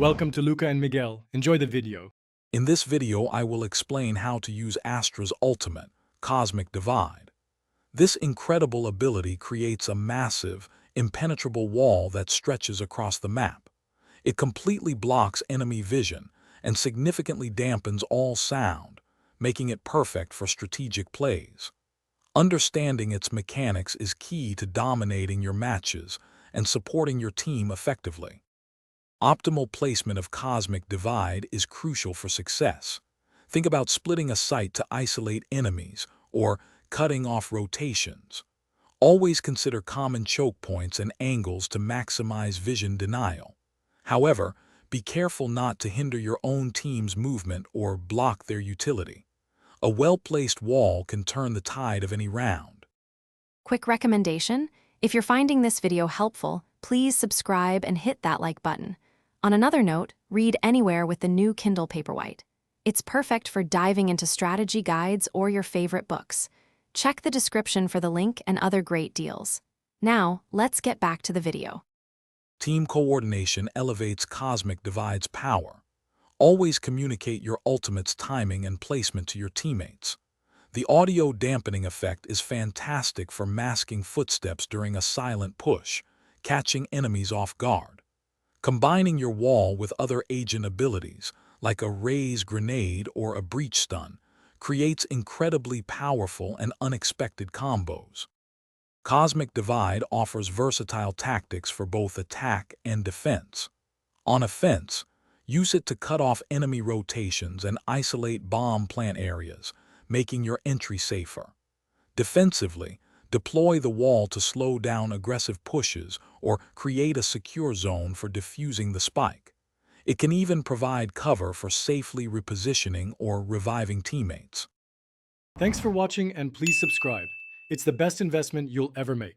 Welcome to Luca and Miguel. Enjoy the video. In this video, I will explain how to use Astra's ultimate, Cosmic Divide. This incredible ability creates a massive, impenetrable wall that stretches across the map. It completely blocks enemy vision and significantly dampens all sound, making it perfect for strategic plays. Understanding its mechanics is key to dominating your matches and supporting your team effectively. Optimal placement of Cosmic Divide is crucial for success. Think about splitting a site to isolate enemies or cutting off rotations. Always consider common choke points and angles to maximize vision denial. However, be careful not to hinder your own team's movement or block their utility. A well-placed wall can turn the tide of any round. Quick recommendation: if you're finding this video helpful, please subscribe and hit that like button. On another note, read anywhere with the new Kindle Paperwhite. It's perfect for diving into strategy guides or your favorite books. Check the description for the link and other great deals. Now, let's get back to the video. Team coordination elevates Cosmic Divide's power. Always communicate your ultimate's timing and placement to your teammates. The audio dampening effect is fantastic for masking footsteps during a silent push, catching enemies off guard. Combining your wall with other agent abilities, like a raise grenade or a breach stun, creates incredibly powerful and unexpected combos. Cosmic Divide offers versatile tactics for both attack and defense. On offense, use it to cut off enemy rotations and isolate bomb plant areas, making your entry safer. Defensively, deploy the wall to slow down aggressive pushes or create a secure zone for defusing the spike. It can even provide cover for safely repositioning or reviving teammates. Thanks for watching and please subscribe. It's the best investment you'll ever make.